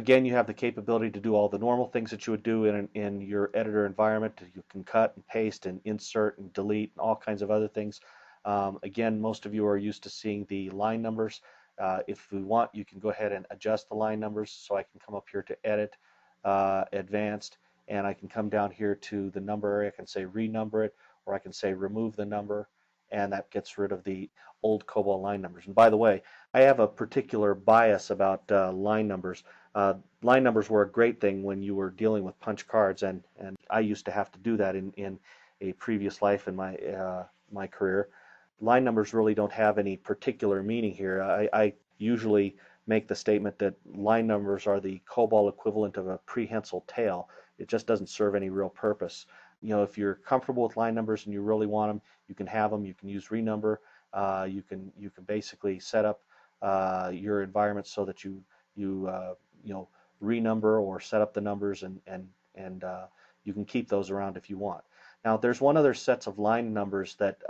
Again, you have the capability to do all the normal things that you would do in your editor environment. You can cut and paste and insert and delete and all kinds of other things. Again, most of you are used to seeing the line numbers. If we want, you can go ahead and adjust the line numbers. So I can come up here to Edit, Advanced, and I can come down here to the number area. I can say renumber it, or I can say remove the number, and that gets rid of the old COBOL line numbers. And by the way, I have a particular bias about line numbers. Line numbers were a great thing when you were dealing with punch cards, and I used to have to do that in a previous life in my career. Line numbers really don't have any particular meaning here. I usually make the statement that line numbers are the COBOL equivalent of a prehensile tail. It just doesn't serve any real purpose. You know, if you're comfortable with line numbers and you really want them, you can have them. You can use renumber. You can basically set up your environment so that you know, renumber or set up the numbers, and you can keep those around if you want. Now, there's one other set of line numbers that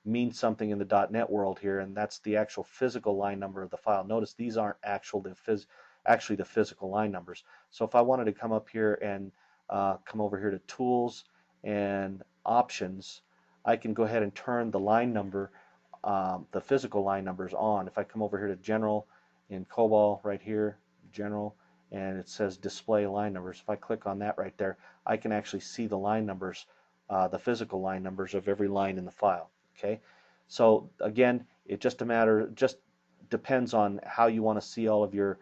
mean something in the .NET world here, and that's the actual physical line number of the file. Notice these aren't actually the physical line numbers. So if I wanted to come up here and come over here to Tools and Options, I can go ahead and turn the line number, the physical line numbers on. If I come over here to General in COBOL right here, General, and it says Display Line Numbers. If I click on that right there, I can actually see the line numbers, the physical line numbers of every line in the file. Okay, so again, it just depends on how you want to see all of your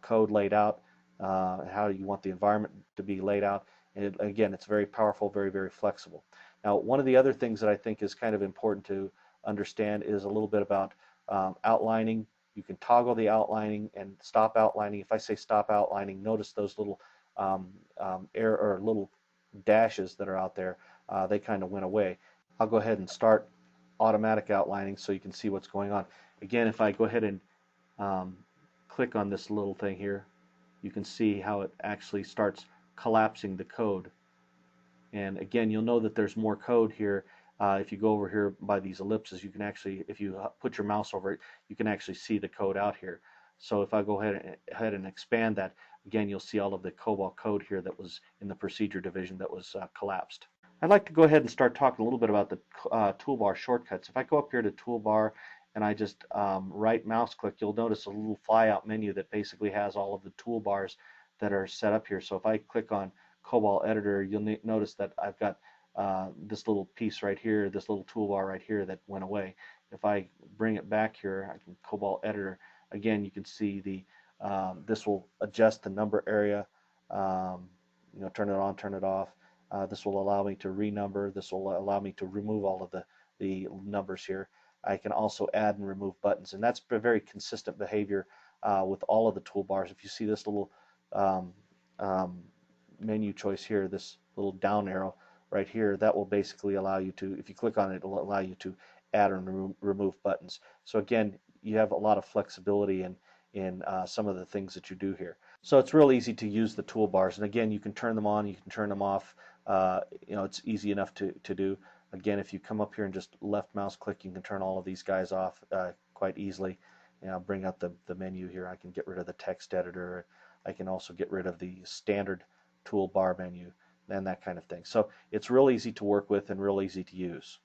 code laid out, how you want the environment to be laid out. And again, it's very powerful, very, very flexible. Now, one of the other things that I think is kind of important to understand is a little bit about outlining. You can toggle the outlining and stop outlining. If I say stop outlining, notice those little little dashes that are out there. They kind of went away. I'll go ahead and start automatic outlining so you can see what's going on. Again, if I go ahead and click on this little thing here, you can see how it actually starts collapsing the code. And again, you'll know that there's more code here. If you go over here by these ellipses, you can actually, if you put your mouse over it, you can actually see the code out here. So if I go ahead and expand that, again, you'll see all of the COBOL code here that was in the procedure division that was collapsed. I'd like to go ahead and start talking a little bit about the toolbar shortcuts. If I go up here to Toolbar and I just right mouse click, you'll notice a little flyout menu that basically has all of the toolbars that are set up here. So if I click on COBOL Editor, you'll notice that I've got this little piece right here, this little toolbar right here that went away. If I bring it back here, I can COBOL Editor. Again, you can see the this will adjust the number area. You know, turn it on, turn it off. This will allow me to renumber. This will allow me to remove all of the numbers here. I can also add and remove buttons, and that's a very consistent behavior with all of the toolbars. If you see this little menu choice here, this little down arrow right here, that will basically allow you to, if you click on it, it will allow you to add and remove buttons. So again, you have a lot of flexibility in some of the things that you do here. So it's real easy to use the toolbars, and again, you can turn them on, you can turn them off. You know, it's easy enough to do. Again, if you come up here and just left mouse click, you can turn all of these guys off quite easily. You know, bring up the menu here. I can get rid of the text editor. I can also get rid of the standard toolbar menu and that kind of thing. So it's real easy to work with and real easy to use.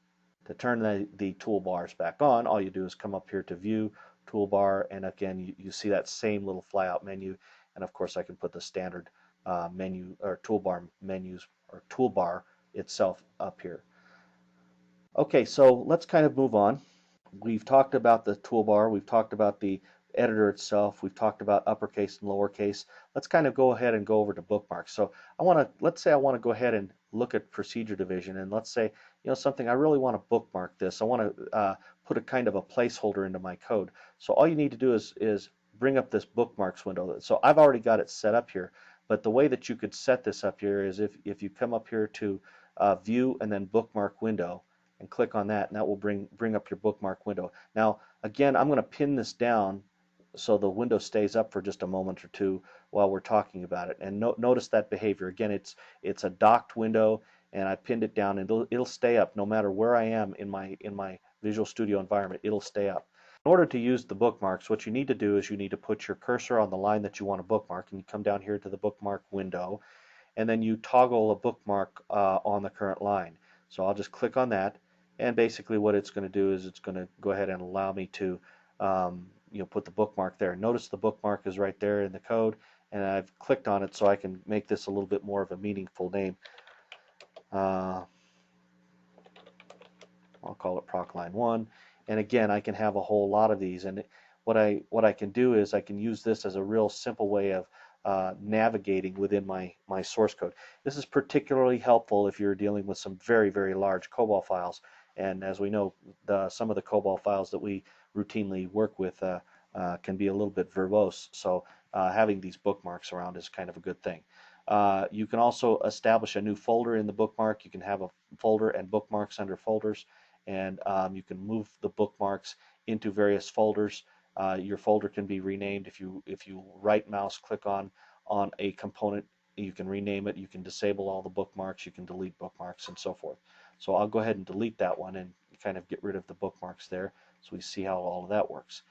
To turn the toolbars back on, all you do is come up here to View, Toolbar, and again, you see that same little flyout menu. And of course, I can put the standard menu or toolbar menus or toolbar itself up here. Okay, so let's kind of move on. We've talked about the toolbar, we've talked about the editor itself, we've talked about uppercase and lowercase. Let's kind of go ahead and go over to bookmarks. So let's say I want to go ahead and look at procedure division, and let's say, you know, something, I really want to bookmark this. I want to put a kind of a placeholder into my code. So all you need to do is bring up this bookmarks window. So I've already got it set up here, but the way that you could set this up here is if you come up here to View and then Bookmark Window and click on that, and that will bring up your bookmark window. Now again, I'm going to pin this down so the window stays up for just a moment or two while we're talking about it. And notice that behavior. Again, it's a docked window, and I pinned it down, and it'll stay up no matter where I am in my Visual Studio environment. It'll stay up. In order to use the bookmarks, what you need to do is you need to put your cursor on the line that you want to bookmark, and you come down here to the bookmark window, and then you toggle a bookmark on the current line. So I'll just click on that, and basically what it's going to do is it's going to go ahead and allow me to put the bookmark there. Notice the bookmark is right there in the code, and I've clicked on it so I can make this a little bit more of a meaningful name. Uh, I'll call it proc line 1. And again, I can have a whole lot of these. And what I can do is I can use this as a real simple way of navigating within my source code. This is particularly helpful if you're dealing with some very, very large COBOL files. And as we know, some of the COBOL files that we routinely work with can be a little bit verbose. So having these bookmarks around is kind of a good thing. You can also establish a new folder in the bookmark. You can have a folder and bookmarks under folders, and you can move the bookmarks into various folders. Your folder can be renamed if you right mouse click on a component. You can rename it. You can disable all the bookmarks. You can delete bookmarks and so forth. So I'll go ahead and delete that one and kind of get rid of the bookmarks there, so we see how all of that works.